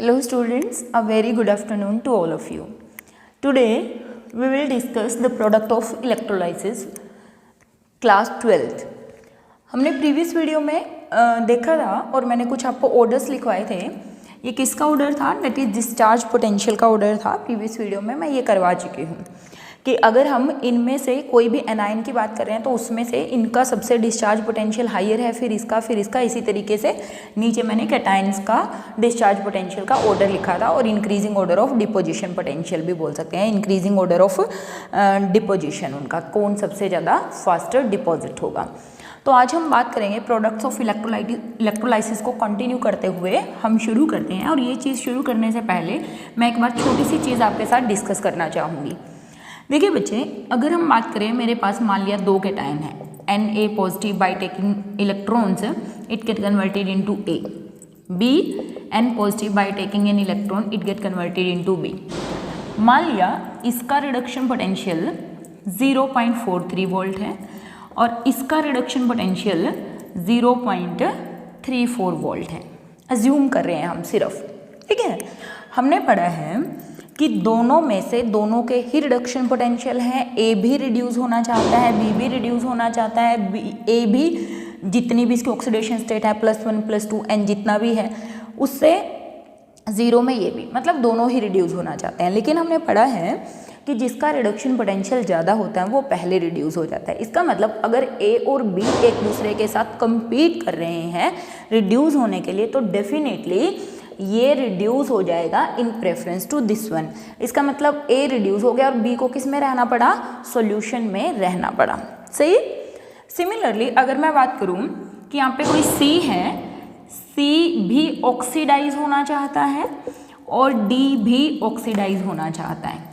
Hello students, a very good afternoon to all of you. Today we will discuss the product of electrolysis class 12th. हमने previous video में देखा था और मैंने कुछ आपको ऑर्डर्स लिखवाए थे. ये किसका ऑर्डर था? दैट इज डिस्चार्ज पोटेंशियल का ऑर्डर था. प्रीवियस वीडियो में मैं ये करवा चुकी हूँ कि अगर हम इनमें से कोई भी एनायन की बात कर रहे हैं तो उसमें से इनका सबसे डिस्चार्ज पोटेंशियल हायर है, फिर इसका इसी तरीके से नीचे मैंने कैटायंस का डिस्चार्ज पोटेंशियल का ऑर्डर लिखा था और increasing order of deposition potential भी बोल सकते हैं. इंक्रीजिंग ऑर्डर ऑफ डिपोजिशन उनका कौन सबसे ज़्यादा फास्टर डिपॉजिट होगा. तो आज हम बात करेंगे प्रोडक्ट्स ऑफ इलेक्ट्रोलाइसिस को कंटिन्यू करते हुए हम शुरू करते हैं. और ये चीज़ शुरू करने से पहले मैं एक बार छोटी सी चीज़ आपके साथ डिस्कस करना चाहूँगी. देखिए बच्चे, अगर हम बात करें मेरे पास मान लिया दो कैटायन है Na positive by taking electrons it get converted into A, B N positive by taking an electron it get converted into B. मान लिया इसका रिडक्शन पोटेंशियल 0.43 वोल्ट है और इसका रिडक्शन पोटेंशियल 0.34 वोल्ट है. अज्यूम कर रहे हैं हम सिर्फ, ठीक है. हमने पढ़ा है कि दोनों में से दोनों के ही रिडक्शन पोटेंशियल है. ए भी रिड्यूस होना चाहता है, बी भी रिड्यूस होना चाहता है. ए भी जितनी भी इसकी ऑक्सीडेशन स्टेट है +1 +2 एन जितना भी है उससे ज़ीरो में ये भी, मतलब दोनों ही रिड्यूस होना चाहते हैं. लेकिन हमने पढ़ा है कि जिसका रिडक्शन पोटेंशियल ज़्यादा होता है वो पहले रिड्यूस हो जाता है. इसका मतलब अगर ए और बी एक दूसरे के साथ compete कर रहे हैं रिड्यूस होने के लिए तो डेफिनेटली ये रिड्यूस हो जाएगा इन प्रेफरेंस टू दिस वन. इसका मतलब ए रिड्यूस हो गया और बी को किस में रहना पड़ा? सॉल्यूशन में रहना पड़ा. सही. सिमिलरली अगर मैं बात करूं कि यहाँ पे कोई सी है, सी भी ऑक्सीडाइज होना चाहता है और डी भी ऑक्सीडाइज होना चाहता है,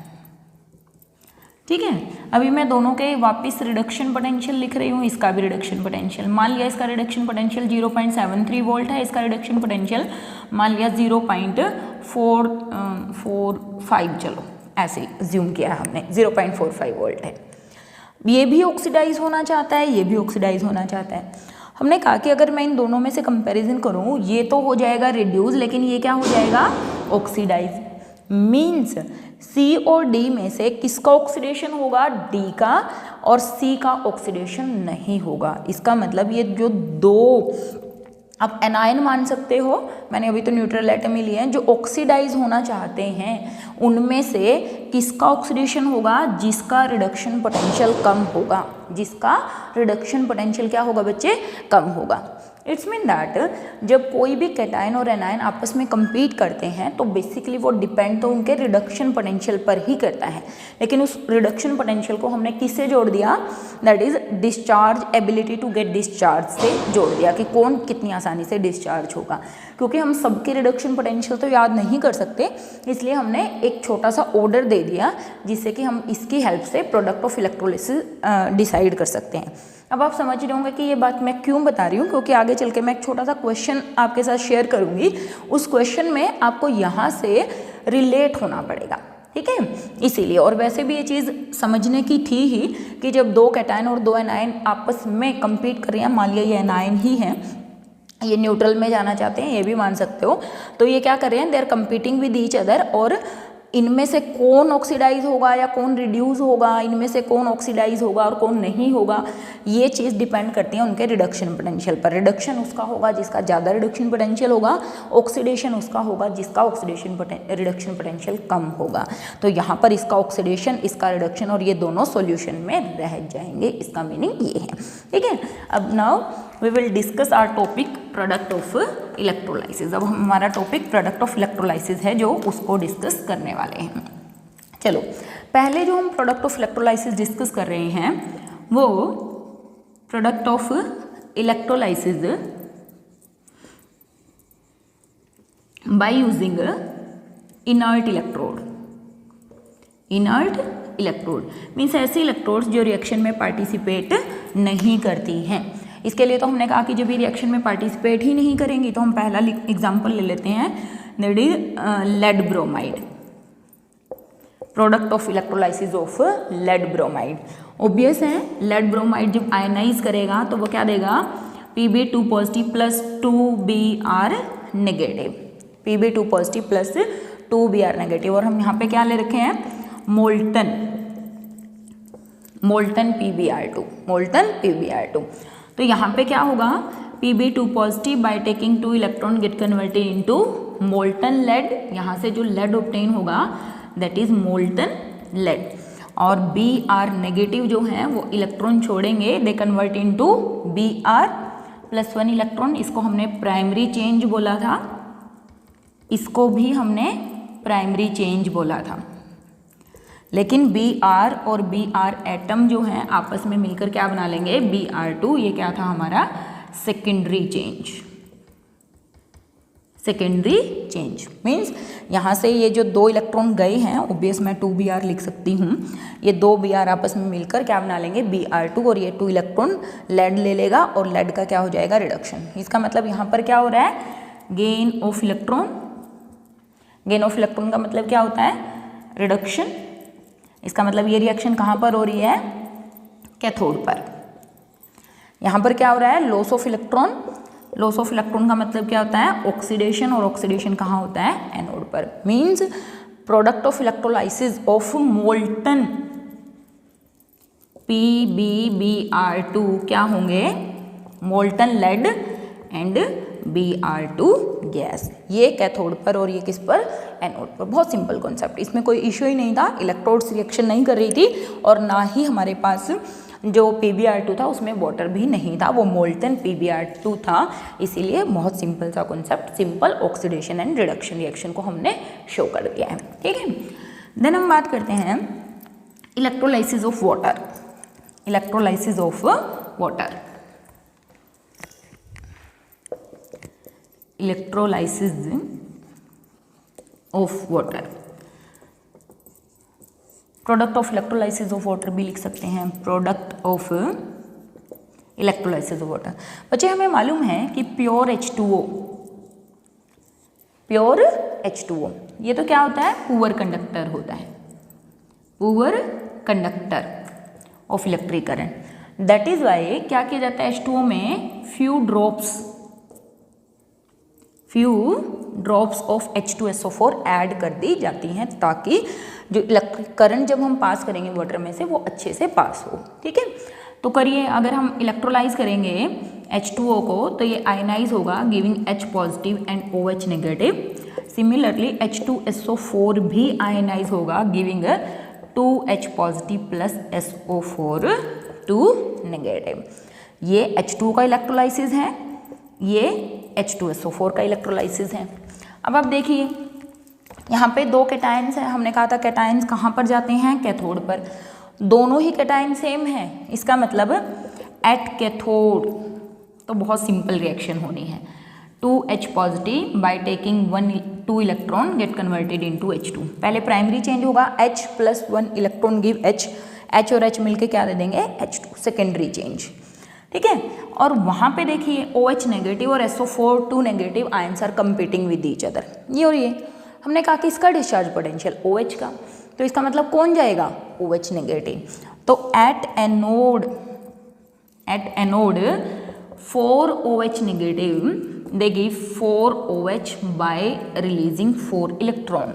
ठीक है. अभी मैं दोनों के वापस रिडक्शन पोटेंशियल लिख रही हूँ. इसका भी रिडक्शन पोटेंशियल मान लिया इसका रिडक्शन पोटेंशियल 0.73 वोल्ट है, इसका रिडक्शन पोटेंशियल मान लिया 0.445, चलो ऐसे ज्यूम किया हमने 0.45 वोल्ट है. ये भी ऑक्सीडाइज होना चाहता है, ये भी ऑक्सीडाइज होना चाहता है. हमने कहा कि अगर मैं इन दोनों में से कंपैरिजन करूँ ये तो हो जाएगा रिड्यूस, लेकिन ये क्या हो जाएगा? ऑक्सीडाइज. मीन्स सी और डी में से किसका ऑक्सीडेशन होगा? डी का, और सी का ऑक्सीडेशन नहीं होगा. इसका मतलब ये जो दो आप एनायन मान सकते हो, मैंने अभी तो न्यूट्रल एटम ही लिए हैं, जो ऑक्सीडाइज होना चाहते हैं उनमें से किसका ऑक्सीडेशन होगा? जिसका रिडक्शन पोटेंशियल कम होगा. जिसका रिडक्शन पोटेंशियल क्या होगा बच्चे? कम होगा. इट्स मीन दैट जब कोई भी कैटायन और एनायन आपस में compete करते हैं तो बेसिकली वो डिपेंड तो उनके रिडक्शन पोटेंशियल पर ही करता है. लेकिन उस रिडक्शन पोटेंशियल को हमने किससे जोड़ दिया? That is discharge ability to get discharge से जोड़ दिया कि कौन कितनी आसानी से डिस्चार्ज होगा. क्योंकि हम सबके रिडक्शन पोटेंशियल तो याद नहीं कर सकते, इसलिए हमने एक छोटा सा ऑर्डर दे दिया जिससे कि हम इसकी हेल्प से प्रोडक्ट ऑफ इलेक्ट्रोलाइसिस डिसाइड कर सकते हैं. अब आप समझ रहे होंगे कि ये बात मैं क्यों बता रही हूँ, क्योंकि आगे चल के मैं एक छोटा सा क्वेश्चन आपके साथ शेयर करूँगी. उस क्वेश्चन में आपको यहाँ से रिलेट होना पड़ेगा, ठीक है. इसीलिए, और वैसे भी ये चीज़ समझने की थी ही कि जब दो कैटायन और दो एनायन आपस में compete कर रहे हैं, मान लिया ये एनायन ही है, ये न्यूट्रल में जाना चाहते हैं, ये भी मान सकते हो, तो ये क्या कर रहे हैं? They are competing with each other. और इनमें से कौन ऑक्सीडाइज होगा या कौन रिड्यूस होगा, इनमें से कौन ऑक्सीडाइज होगा और कौन नहीं होगा, ये चीज़ डिपेंड करती है उनके रिडक्शन पोटेंशियल पर. रिडक्शन उसका होगा जिसका ज़्यादा रिडक्शन पोटेंशियल होगा, ऑक्सीडेशन उसका होगा जिसका रिडक्शन पोटेंशियल कम होगा. तो यहाँ पर इसका ऑक्सीडेशन, इसका रिडक्शन और ये दोनों सॉल्यूशन में रह जाएंगे. इसका मीनिंग ये है, ठीक है. अब now we will discuss our topic product of electrolysis. अब हमारा टॉपिक प्रोडक्ट ऑफ इलेक्ट्रोलाइसिस है जो उसको डिस्कस करने वाले हैं. चलो, पहले जो हम प्रोडक्ट ऑफ इलेक्ट्रोलाइसिस डिस्कस कर रहे हैं वो product of electrolysis by using inert electrode. Inert electrode means ऐसी इलेक्ट्रोड्स जो रिएक्शन में पार्टिसिपेट नहीं करती हैं. इसके लिए तो हमने कहा कि जब ये रिएक्शन में पार्टिसिपेट ही नहीं करेंगी तो हम पहला एग्जाम्पल ले लेते हैं, that is lead bromide. Product of electrolysis of lead bromide. Obvious है, लेड ब्रोमाइड जब आयनाइज करेगा तो वो क्या देगा? Pb2 positive +2Br negative. Pb2 positive plus 2Br negative, और हम यहाँ पे क्या ले रखे हैं, मोल्टन PbR2। तो यहाँ पे क्या होगा, Pb2 positive by taking 2 electron get converted into molten lead, यहाँ से जो लेड ऑब्टेन होगा दैट इज मोल्टन लेड, और Br नेगेटिव जो है वो इलेक्ट्रॉन छोड़ेंगे, they convert into Br plus 1 electron. इसको हमने प्राइमरी चेंज बोला था, इसको भी हमने प्राइमरी चेंज बोला था, लेकिन Br और Br एटम जो है आपस में मिलकर क्या बना लेंगे, Br2। ये क्या था हमारा सेकेंडरी चेंज मीन्स यहाँ से ये जो 2 इलेक्ट्रॉन गए हैं, ओब्वियस मैं 2Br लिख सकती हूँ, ये 2Br आपस में मिलकर क्या बना लेंगे, Br2, और ये 2 इलेक्ट्रॉन लेड ले लेगा और लेड का क्या हो जाएगा, रिडक्शन। इसका मतलब यहाँ पर क्या हो रहा है, गेन ऑफ इलेक्ट्रॉन का मतलब क्या होता है, रिडक्शन। इसका मतलब ये रिएक्शन कहाँ पर हो रही है, कैथोड पर। यहाँ पर क्या हो रहा है, लॉस ऑफ इलेक्ट्रॉन का मतलब क्या होता है, ऑक्सीडेशन, और ऑक्सीडेशन कहाँ होता है, एनोड पर। Means product of electrolysis of molten PbBr2 क्या होंगे, molten lead and Br2 gas, ये कैथोड पर और ये किस पर, एनोड पर। बहुत सिंपल कॉन्सेप्ट, इसमें कोई इश्यू ही नहीं था, इलेक्ट्रोड्स रिएक्शन नहीं कर रही थी, और ना ही हमारे पास जो PbR2 था उसमें वाटर भी नहीं था, वो मोल्टन PbR2 था। इसीलिए बहुत सिंपल सा concept, simple oxidation and reduction reaction को हमने शो कर दिया है, ठीक है। देन हम बात करते हैं electrolysis of water. Electrolysis of water, electrolysis of water, product of electrolysis of water भी लिख सकते हैं, product of electrolysis of water. बच्चे हमें मालूम है कि प्योर H2O ये तो क्या होता है, पुअर कंडक्टर होता है, poor conductor of electric current. That is why क्या किया जाता है, H2O में few drops of H2SO4 add कर दी जाती हैं, ताकि जो इलेक्ट्रिक करंट जब हम पास करेंगे वाटर में से वो अच्छे से पास हो, ठीक है। तो करिए, अगर हम इलेक्ट्रोलाइज करेंगे H2O को तो ये आयनाइज होगा, giving H positive and OH negative. Similarly H2SO4 भी आयनाइज होगा, giving 2H positive plus SO4 2 negative. ये H2O का इलेक्ट्रोलाइसिस है, ये H2SO4 का इलेक्ट्रोलाइसिस है। अब आप देखिए यहाँ पे 2 कैटायंस हैं, हमने कहा था कैटायंस कहाँ पर जाते हैं, कैथोड पर। दोनों ही कैटायन सेम है, इसका मतलब एट कैथोड तो बहुत सिंपल रिएक्शन होनी है। 2H positive by taking 2 electron get converted into H2। पहले प्राइमरी चेंज होगा, H plus 1 electron give H, H और H मिलके क्या दे देंगे, H2। सेकेंडरी चेंज, ठीक है। और वहाँ पे देखिए OH नेगेटिव और SO4 2 negative ions are competing with each other. ये और ये हमने कहा कि इसका डिस्चार्ज पोटेंशियल OH का, तो इसका मतलब कौन जाएगा, OH नेगेटिव। तो at anode 4 OH negative they give 4 OH bye releasing 4 electron.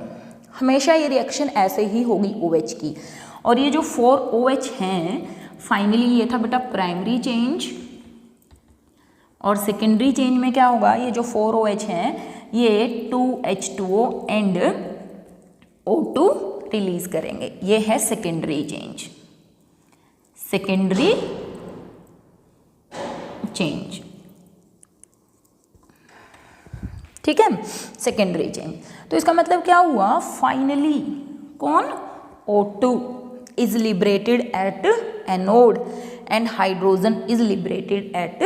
हमेशा ये रिएक्शन ऐसे ही होगी OH की। और ये जो 4 OH हैं, फाइनली ये था बेटा प्राइमरी चेंज, और सेकेंडरी चेंज में क्या होगा, ये जो 4 OH हैं ये 2H2O एंड O2 रिलीज करेंगे। ये है सेकेंडरी चेंज, ठीक है, सेकेंडरी चेंज। तो इसका मतलब क्या हुआ, फाइनली कौन, O2 is liberated at anode and hydrogen is liberated at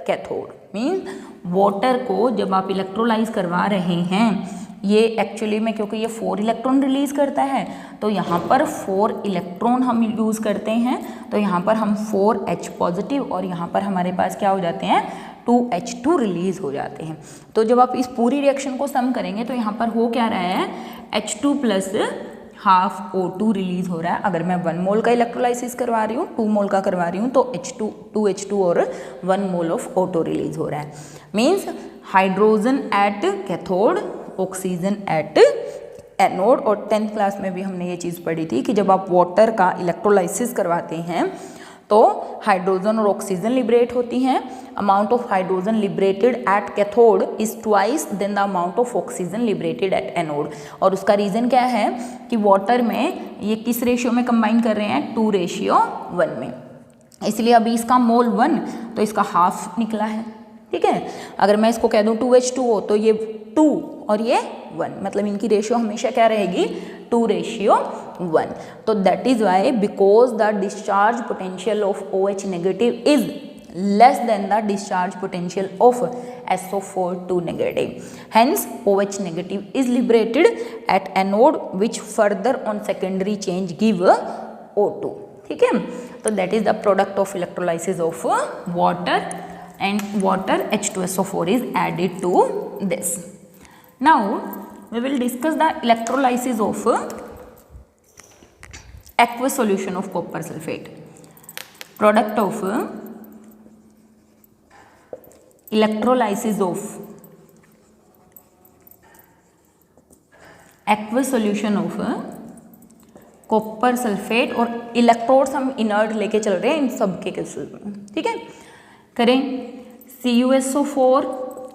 cathode. Mean water को जब आप इलेक्ट्रोलाइज करवा रहे हैं, ये एक्चुअली में क्योंकि ये 4 इलेक्ट्रॉन रिलीज करता है, तो यहाँ पर 4 इलेक्ट्रॉन हम यूज़ करते हैं, तो यहाँ पर हम 4H पॉजिटिव और यहाँ पर हमारे पास क्या हो जाते हैं, 2H2 रिलीज हो जाते हैं। तो जब आप इस पूरी रिएक्शन को सम करेंगे तो यहाँ पर हो क्या रहा है, H2 plus half O2 release हो रहा है। अगर मैं 1 मोल का इलेक्ट्रोलाइसिस करवा रही हूँ, 2 मोल का करवा रही हूँ, तो H2 और 1 मोल ऑफ O2 रिलीज हो रहा है। Means hydrogen at cathode oxygen eight anode. और 10th क्लास में भी हमने ये चीज़ पढ़ी थी कि जब आप वाटर का इलेक्ट्रोलाइसिस करवाते हैं तो हाइड्रोजन और ऑक्सीजन लिबरेट होती हैं। Amount of hydrogen liberated at cathode is twice than the amount of oxygen liberated at anode. और उसका रीज़न क्या है कि वाटर में ये किस रेशियो में कंबाइन कर रहे हैं, 2:1 में। इसलिए अभी इसका मोल 1 तो इसका हाफ निकला है, ठीक है। अगर मैं इसको कह दूं 2H2O तो ये 2 और ये 1, मतलब इनकी रेशियो हमेशा क्या रहेगी, 2:1। तो that is why because the discharge potential of OH negative is less than the discharge potential of SO4 2 negative. Hence OH negative is liberated at anode which further on secondary change give O2, ठीक है। तो that is the product of electrolysis of water and water H2SO4 is added to this. Now we will discuss the electrolysis of aqueous solution of copper sulfate. Product of electrolysis of aqueous solution of copper sulphate. और electrodes हम inert लेके चल रहे हैं इन सब के cases में, ठीक है। करें CuSO4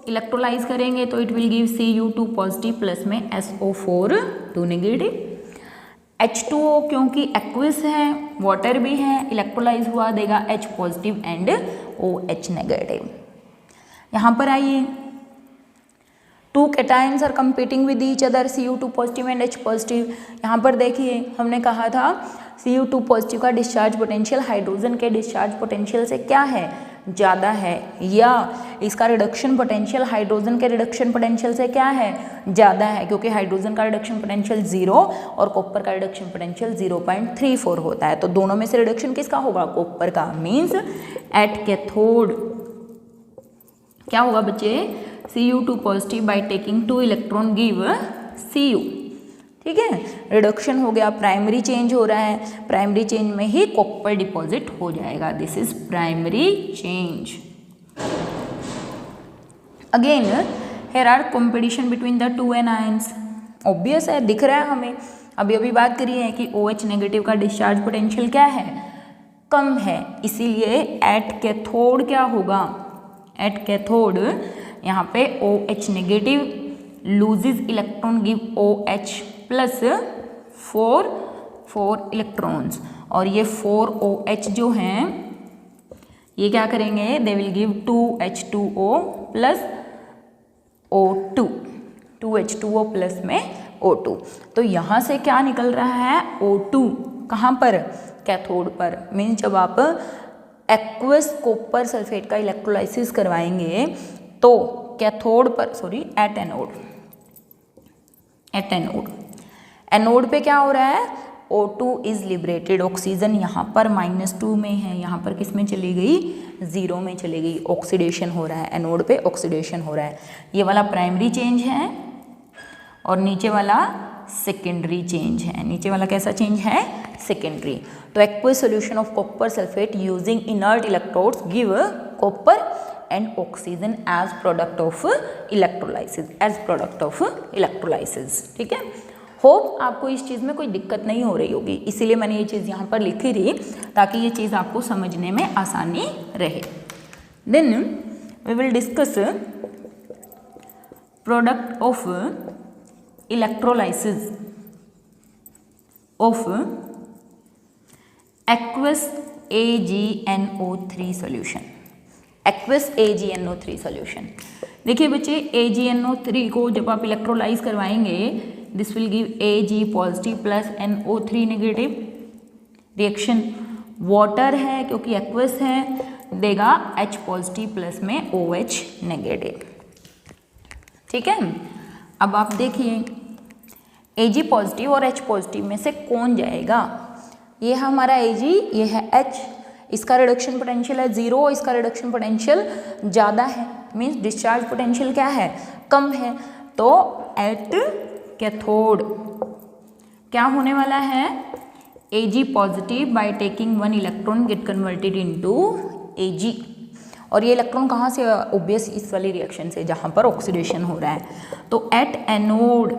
इलेक्ट्रोलाइज करेंगे तो it will give Cu2 positive plus में SO4 2 नेगेटिव। H2O क्योंकि एक्वस है, वाटर भी है, इलेक्ट्रोलाइज हुआ देगा H positive and OH negative. यहाँ पर आइए, 2 cations are competing with each other, Cu2 positive and H positive. यहाँ पर देखिए हमने कहा था Cu2 पॉजिटिव का डिस्चार्ज पोटेंशियल हाइड्रोजन के डिस्चार्ज पोटेंशियल से क्या है, ज़्यादा है, या इसका रिडक्शन पोटेंशियल हाइड्रोजन के रिडक्शन पोटेंशियल से क्या है, ज़्यादा है, क्योंकि हाइड्रोजन का रिडक्शन पोटेंशियल 0 और कॉपर का रिडक्शन पोटेंशियल 0.34 होता है। तो दोनों में से रिडक्शन किसका होगा, कॉपर का। मीन्स एट कैथोड क्या होगा बच्चे, Cu2 positive by taking 2 electron give Cu, ठीक है। रिडक्शन हो गया, प्राइमरी चेंज हो रहा है, प्राइमरी चेंज में ही कॉपर डिपॉजिट हो जाएगा। This is primary change. Again here are competition between the 2 anions. Obvious है, दिख रहा है हमें। अभी अभी बात करी है कि OH नेगेटिव का डिस्चार्ज पोटेंशियल क्या है, कम है, इसीलिए एट कैथोड क्या होगा, एट कैथोड यहाँ पे OH negative loses electron give OH plus 4 electrons. और ये 4 OH जो हैं ये क्या करेंगे, they will give 2H2O plus O2, 2H2O plus में O2। तो यहाँ से क्या निकल रहा है, O2 कहाँ पर, कैथोड पर। मीन्स जब आप एक्वस कॉपर सल्फेट का इलेक्ट्रोलाइसिस करवाएंगे तो कैथोड पर, sorry at anode, at anode, anode पे क्या हो रहा है, O2 इज लिबरेटेड। ऑक्सीजन यहाँ पर -2 में है, यहाँ पर किस में चली गई, 0 में चली गई। ऑक्सीडेशन हो रहा है, एनोड पे ऑक्सीडेशन हो रहा है। ये वाला प्राइमरी चेंज है और नीचे वाला सेकेंडरी चेंज है। नीचे वाला कैसा चेंज है, सेकेंडरी। तो aqueous solution of copper sulphate using inert electrodes give copper and oxygen as product of electrolysis, as product of electrolysis, ठीक है। होप आपको इस चीज़ में कोई दिक्कत नहीं हो रही होगी, इसीलिए मैंने ये चीज़ यहाँ पर लिखी थी ताकि ये चीज़ आपको समझने में आसानी रहे। Then we will discuss product of electrolysis of aqueous AgNO3 solution, aqueous AgNO3 solution. देखिए बच्चे, AgNO3 को जब आप इलेक्ट्रोलाइज करवाएंगे this will give Ag positive plus NO3 negative. Reaction water है क्योंकि एक्वस है, देगा H पॉजिटिव प्लस में OH नेगेटिव, ठीक है। अब आप देखिए Ag पॉजिटिव और H पॉजिटिव में से कौन जाएगा, ये है हमारा Ag, ये है H। इसका रिडक्शन पोटेंशियल है 0, इसका रिडक्शन पोटेंशियल ज़्यादा है, मीन्स डिस्चार्ज पोटेंशियल क्या है, कम है। तो एट कैथोड क्या होने वाला है, Ag positive by taking 1 electron get converted into Ag। और ये इलेक्ट्रॉन कहाँ से, ऑब्वियस इस वाली रिएक्शन से जहाँ पर ऑक्सीडेशन हो रहा है। तो एट एनोड,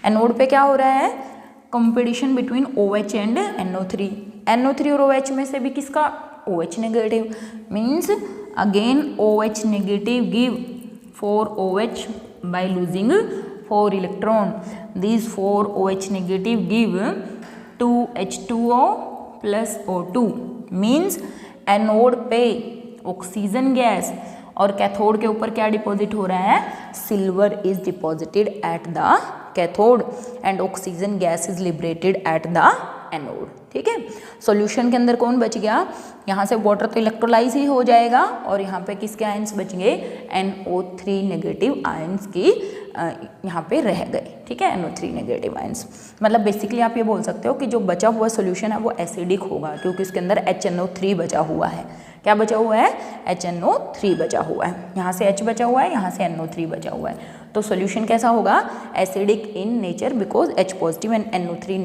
एनोड पे क्या हो रहा है, competition between OH and NO3। NO3 और OH में से भी किसका, OH negative, means again OH negative give 4 OH by losing 4 electron. These 4 OH negative give 2 H2O plus O2, means anode पे ऑक्सीजन गैस और कैथोड के ऊपर क्या डिपॉजिट हो रहा है, silver is deposited at the cathode and oxygen gas is liberated at the anode. ठीक है, सॉल्यूशन के अंदर कौन बच गया, यहाँ से वाटर तो इलेक्ट्रोलाइज ही हो जाएगा और यहाँ पे किसके आयंस बचेंगे, NO3 नेगेटिव आयंस की यहाँ पे रह गए। ठीक है, NO3 नेगेटिव आयंस, मतलब बेसिकली आप ये बोल सकते हो कि जो बचा हुआ सॉल्यूशन है वो एसिडिक होगा क्योंकि उसके अंदर HNO3 बचा हुआ है। क्या बचा हुआ है, HNO3 बचा हुआ है, यहाँ से H बचा हुआ है, यहाँ से NO3 बचा हुआ है। तो सॉल्यूशन कैसा होगा, acidic in nature because H positive and NO3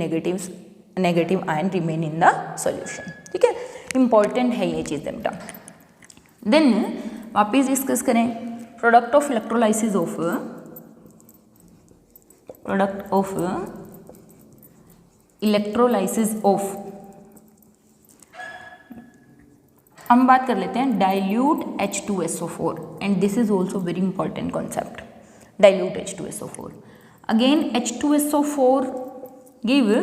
negative ion remain in the solution. ठीक है, इंपॉर्टेंट है ये चीज़ बेटा। देन वापिस डिस्कस करें, product of electrolysis of, product of electrolysis of, हम बात कर लेते हैं dilute H2SO4 and this is also very important concept, dilute H2SO4। Again H2SO4 give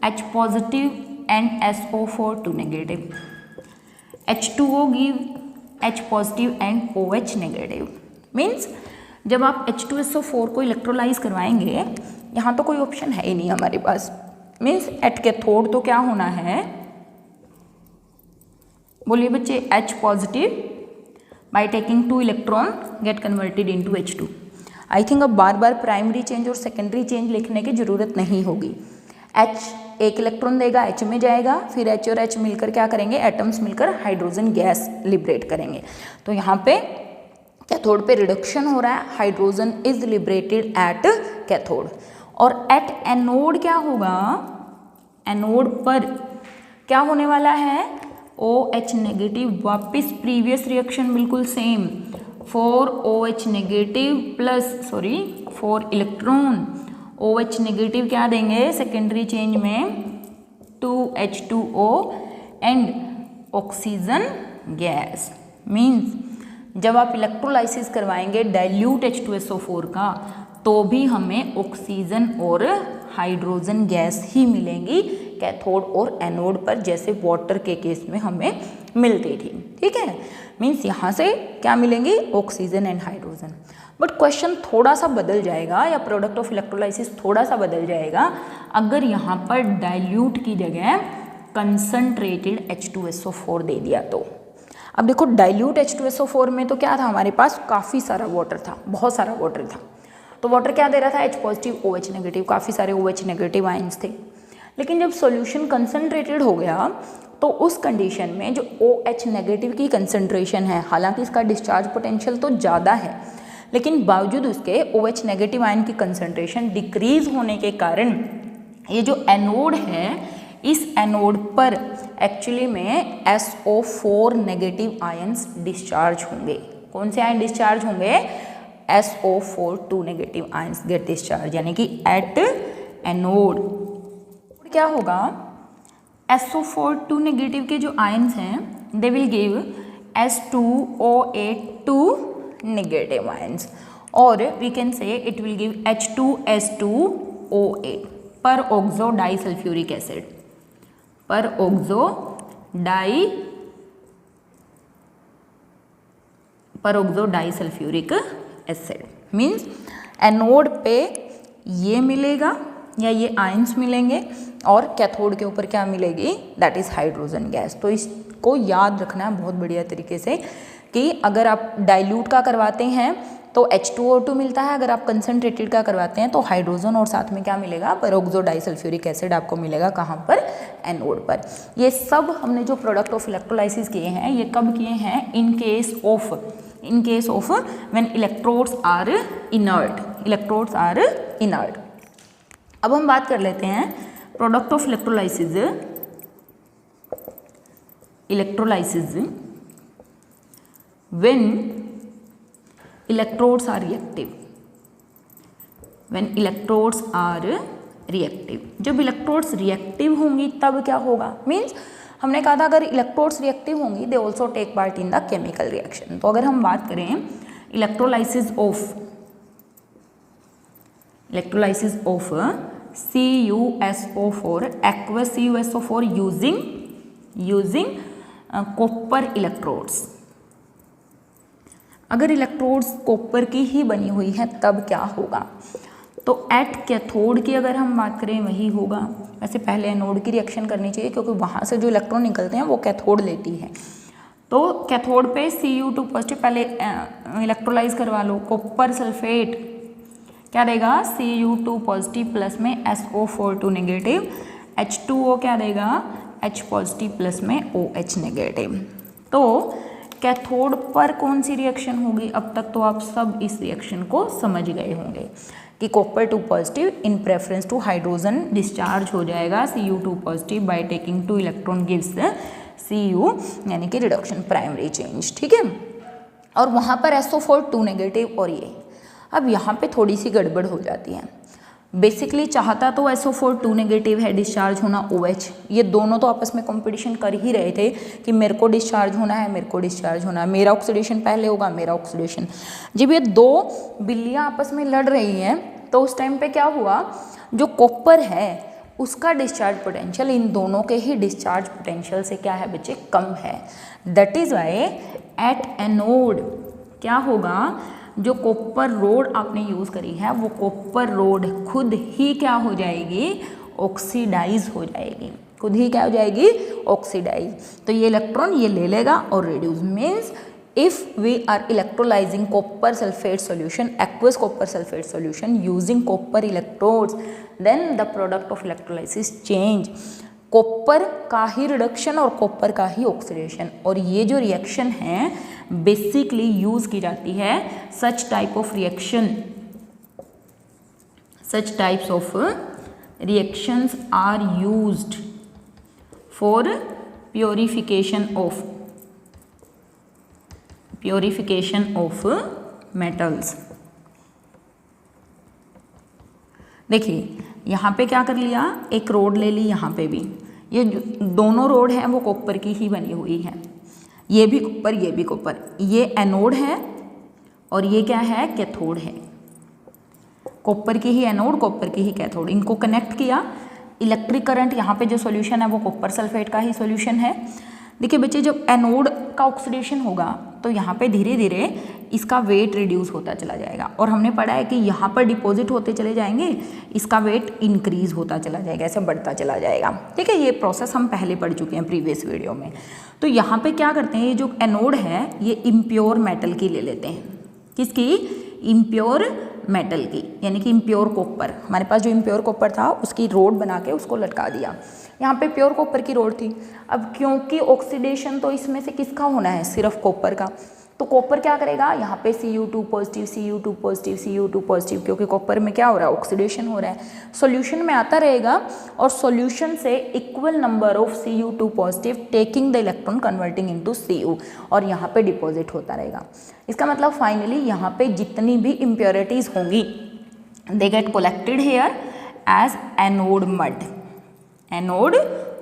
H positive and SO4 2 negative. H2O give H positive and OH negative. Means जब आप H2SO4 को electrolysed करवाएंगे, यहाँ तो कोई ऑप्शन है ही नहीं हमारे पास, मीन्स एट कैथोड तो क्या होना है, बोलिए बच्चे, H positive by taking 2 electron get converted into H2। I think अब बार बार प्राइमरी चेंज और सेकेंडरी चेंज लिखने की जरूरत नहीं होगी। H एक इलेक्ट्रॉन देगा, H में जाएगा, फिर H और H मिलकर क्या करेंगे, एटम्स मिलकर हाइड्रोजन गैस लिबरेट करेंगे। तो यहाँ पे कैथोड पे रिडक्शन हो रहा है, hydrogen is liberated at cathode. और एट एनोड क्या होगा, एनोड पर क्या होने वाला है, OH नेगेटिव, वापिस प्रीवियस रिएक्शन बिल्कुल same, 4 OH negative plus 4 electron, OH negative क्या देंगे सेकेंडरी चेंज में 2 H2O and oxygen gas. Means जब आप इलेक्ट्रोलाइसिस करवाएंगे डाइल्यूट H2SO4 का तो भी हमें ऑक्सीजन और हाइड्रोजन गैस ही मिलेंगी कैथोड और एनोड पर, जैसे वाटर के केस में हमें मिलती थी। ठीक है, मीन्स यहाँ से क्या मिलेंगी, oxygen and hydrogen. But question थोड़ा सा बदल जाएगा या प्रोडक्ट ऑफ इलेक्ट्रोलाइसिस थोड़ा सा बदल जाएगा अगर यहाँ पर डाइल्यूट की जगह कंसंट्रेटेड H2SO4 दे दिया तो। अब देखो डाइल्यूट H2SO4 में तो क्या था, हमारे पास काफ़ी सारा वाटर था, बहुत सारा वाटर था। तो वाटर क्या दे रहा था, H पॉजिटिव OH नेगेटिव, काफ़ी सारे OH नेगेटिव आयंस थे। लेकिन जब सॉल्यूशन कंसंट्रेटेड हो गया तो उस कंडीशन में जो OH नेगेटिव की कंसंट्रेशन है, हालांकि इसका डिस्चार्ज पोटेंशियल तो ज़्यादा है, लेकिन बावजूद उसके OH नेगेटिव आयन की कंसंट्रेशन डिक्रीज होने के कारण ये जो एनोड है, इस एनोड पर एक्चुअली में SO4 नेगेटिव आयंस डिस्चार्ज होंगे। कौन से आयन डिस्चार्ज होंगे, SO4 2 negative ions gate discharge, यानी कि एट एनोड क्या होगा, SO4 2 नेगेटिव के जो आयंस हैं they will give S2O8 2 negative ions, or we can say it will give H2S2O8 per oxo disulfuric acid, per oxo disulfuric acid। Means anode पे ये मिलेगा या ये आयंस मिलेंगे और कैथोड के ऊपर क्या मिलेगी, दैट इज हाइड्रोजन गैस। तो इसको याद रखना है बहुत बढ़िया तरीके से कि अगर आप डाइल्यूट का करवाते हैं तो H2O2 मिलता है, अगर आप कंसनट्रेटेड का करवाते हैं तो हाइड्रोजन और साथ में क्या मिलेगा, पेरोक्सो डाइसल्फ्यूरिक एसिड आपको मिलेगा, कहाँ पर, एनोड पर। ये सब हमने जो प्रोडक्ट ऑफ इलेक्ट्रोलाइसिस किए हैं ये कब किए हैं, in case of when electrodes are inert. अब हम बात कर लेते हैं product of electrolysis when electrodes are reactive, when electrodes are reactive. जब इलेक्ट्रोड्स रिएक्टिव होंगी तब क्या होगा, मीन्स हमने कहा था अगर इलेक्ट्रोड्स रिएक्टिव होंगी they also take part in the chemical reaction. तो अगर हम बात करें electrolysis of CuSO4 aqueous CuSO4 using copper electrodes. अगर इलेक्ट्रोड्स कॉपर की ही बनी हुई है तब क्या होगा, तो एट कैथोड की अगर हम बात करें वही होगा। वैसे पहले एनोड की रिएक्शन करनी चाहिए क्योंकि वहाँ से जो इलेक्ट्रॉन निकलते हैं वो कैथोड लेती है। तो कैथोड पे Cu2 पॉजिटिव पहले इलेक्ट्रोलाइज करवा लो, कॉपर सल्फेट क्या देगा Cu2 पॉजिटिव प्लस में SO42 नेगेटिव, H2O क्या देगा H पॉजिटिव प्लस में OH नेगेटिव। तो कैथोड पर कौन सी रिएक्शन होगी, अब तक तो आप सब इस रिएक्शन को समझ गए होंगे कि copper 2 positive in preference to hydrogen discharge हो जाएगा Cu2 positive by taking 2 electron gives Cu यानी कि रिडक्शन प्राइमरी चेंज, ठीक है। और वहाँ पर SO42 नेगेटिव और ये अब यहाँ पे थोड़ी सी गड़बड़ हो जाती है। बेसिकली चाहता तो SO42 नेगेटिव है डिस्चार्ज होना OH, ये दोनों तो आपस में कंपटीशन कर ही रहे थे कि मेरे को डिस्चार्ज होना है, मेरे को डिस्चार्ज होना है, मेरा ऑक्सीडेशन पहले होगा, मेरा ऑक्सीडेशन। जब ये दो बिल्लियाँ आपस में लड़ रही हैं तो उस टाइम पे क्या हुआ, जो कॉपर है उसका डिस्चार्ज पोटेंशियल इन दोनों के ही डिस्चार्ज पोटेंशियल से क्या है बच्चे, कम है। That is why at anode क्या होगा, जो कॉपर रोड आपने यूज़ करी है वो कॉपर रोड खुद ही क्या हो जाएगी, ऑक्सीडाइज हो जाएगी, खुद ही क्या हो जाएगी, ऑक्सीडाइज। तो ये इलेक्ट्रॉन ये ले लेगा और reduce, means if we are electrolyzing copper sulfate solution, aqueous copper sulfate solution using copper electrodes, then the product of electrolysis change, copper का ही रिडक्शन और कॉपर का ही ऑक्सीडेशन। और ये जो रिएक्शन है बेसिकली यूज की जाती है such type of reaction, such types of reactions are used for purification of metals. देखिए यहाँ पे क्या कर लिया, एक रोड ले ली, यहाँ पे भी ये दोनों रोड हैं वो कॉपर की ही बनी हुई है, ये भी कॉपर ये भी कॉपर, ये एनोड है और ये क्या है, कैथोड है। कॉपर की ही एनोड, कॉपर की ही कैथोड, इनको कनेक्ट किया। इलेक्ट्रिक करंट यहाँ पे जो सॉल्यूशन है वो कॉपर सल्फेट का ही सॉल्यूशन है। देखिए बच्चे जब एनोड का ऑक्सीडेशन होगा तो यहाँ पे धीरे धीरे इसका वेट रिड्यूस होता चला जाएगा, और हमने पढ़ा है कि यहाँ पर डिपॉजिट होते चले जाएंगे, इसका वेट इंक्रीज होता चला जाएगा, ऐसे बढ़ता चला जाएगा, ठीक है। ये प्रोसेस हम पहले पढ़ चुके हैं प्रीवियस वीडियो में। तो यहाँ पे क्या करते हैं, ये जो एनोड है ये इम्प्योर मेटल की ले लेते हैं, किसकी, इम्प्योर मेटल की, यानी कि इम्प्योर कॉपर। हमारे पास जो इम्प्योर कॉपर था उसकी रोड बना के उसको लटका दिया, यहाँ पे प्योर कॉपर की रोड थी। अब क्योंकि ऑक्सीडेशन तो इसमें से किसका होना है, सिर्फ कॉपर का, तो कॉपर क्या करेगा, यहाँ पे Cu2 positive Cu2 positive Cu2 positive, क्योंकि कॉपर में क्या हो रहा है, ऑक्सीडेशन हो रहा है, सॉल्यूशन में आता रहेगा और सॉल्यूशन से equal number of Cu2 positive taking the electron converting into Cu, और यहाँ पे डिपॉजिट होता रहेगा। इसका मतलब फाइनली यहाँ पे जितनी भी इम्प्योरिटीज होंगी they get collected here as anode mud, anode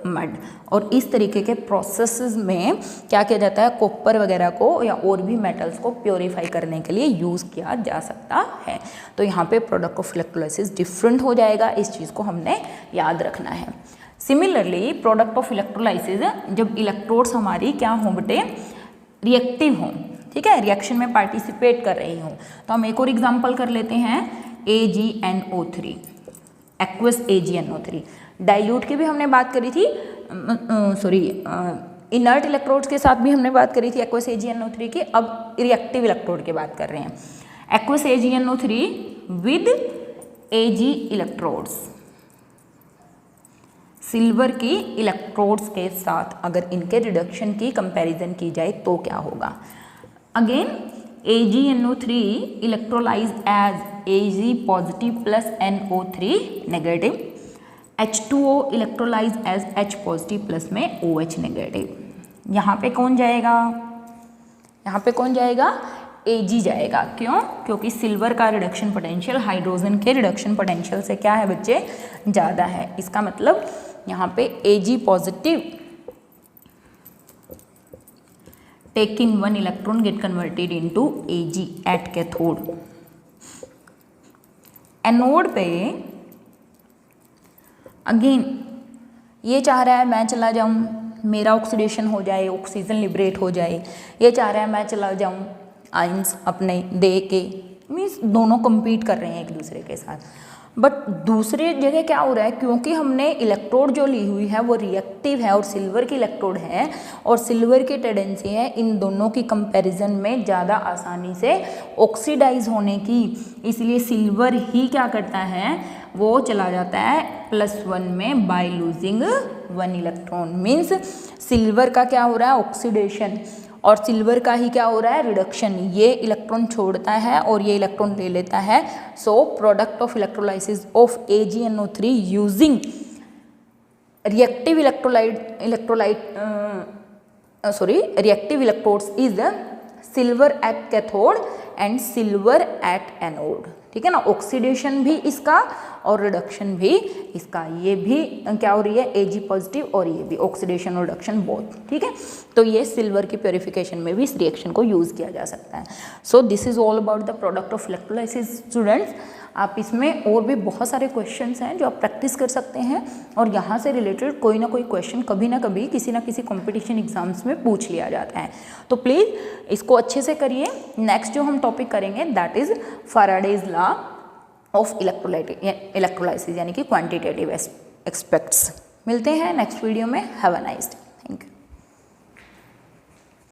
mud. और इस तरीके के प्रोसेसेस में क्या किया जाता है, कॉपर वगैरह को या और भी मेटल्स को प्योरीफाई करने के लिए यूज़ किया जा सकता है। तो यहाँ पे प्रोडक्ट ऑफ इलेक्ट्रोलाइसिस डिफरेंट हो जाएगा, इस चीज़ को हमने याद रखना है। सिमिलरली प्रोडक्ट ऑफ इलेक्ट्रोलाइसिस, जब इलेक्ट्रोड्स हमारी क्या हों बेटे, रिएक्टिव हों, ठीक है, रिएक्शन में पार्टिसिपेट कर रही हों, तो हम एक और एग्जाम्पल कर लेते हैं, AgNO3, एक्वस AgNO3। डाइल्यूट की भी हमने बात करी थी, इनर्ट इलेक्ट्रोड्स के साथ भी हमने बात करी थी एक्वस AgNO3 की। अब रिएक्टिव इलेक्ट्रोड की बात कर रहे हैं, aqueous AgNO3 with Ag electrodes, silver की इलेक्ट्रोड्स के साथ अगर इनके रिडक्शन की कंपैरिजन की जाए तो क्या होगा। अगेन AgNO3 electrolyse as Ag positive plus NO3 negative, H2O electrolyse as H positive plus में OH नेगेटिव। यहाँ पे कौन जाएगा, यहाँ पे कौन जाएगा, Ag जाएगा। क्यों, क्योंकि सिल्वर का रिडक्शन पोटेंशियल हाइड्रोजन के रिडक्शन पोटेंशियल से क्या है बच्चे, ज़्यादा है। इसका मतलब यहाँ पे Ag positive taking 1 electron get converted into Ag at cathode। Anode पे अगेन ये चाह रहा है मैं चला जाऊं, मेरा ऑक्सीडेशन हो जाए, ऑक्सीजन लिबरेट हो जाए। ये चाह रहा है मैं चला जाऊं आयंस अपने दे के, मीन्स दोनों compete कर रहे हैं एक दूसरे के साथ। बट दूसरे जगह क्या हो रहा है, क्योंकि हमने इलेक्ट्रोड जो ली हुई है वो रिएक्टिव है और सिल्वर की इलेक्ट्रोड है, और सिल्वर की टेंडेंसी है इन दोनों की कंपैरिजन में ज़्यादा आसानी से ऑक्सीडाइज होने की, इसलिए सिल्वर ही क्या करता है, वो चला जाता है +1 में by losing 1 electron. Means silver का क्या हो रहा है, ऑक्सीडेशन, और सिल्वर का ही क्या हो रहा है, रिडक्शन। ये इलेक्ट्रॉन छोड़ता है और ये इलेक्ट्रॉन ले लेता है। So product of electrolysis of AgNO3 using reactive reactive electrodes is silver at cathode and silver at anode. ठीक है ना, ऑक्सीडेशन भी इसका और रिडक्शन भी इसका। ये भी क्या हो रही है, Ag पॉजिटिव, और ये भी ऑक्सीडेशन और रिडक्शन बोथ। ठीक है, तो ये सिल्वर की प्योरिफिकेशन में भी इस रिएक्शन को यूज़ किया जा सकता है। So this is all about the product of electrolysis students. आप इसमें और भी बहुत सारे क्वेश्चंस हैं जो आप प्रैक्टिस कर सकते हैं, और यहाँ से रिलेटेड कोई ना कोई क्वेश्चन कभी ना कभी किसी ना किसी कंपटीशन एग्जाम्स में पूछ लिया जाता है। तो प्लीज़ इसको अच्छे से करिए। नेक्स्ट जो हम टॉपिक करेंगे that is Faraday's law of electrolysis, यानी कि क्वांटिटेटिव एस्पेक्ट्स। मिलते हैं नेक्स्ट वीडियो में। Have a nice day.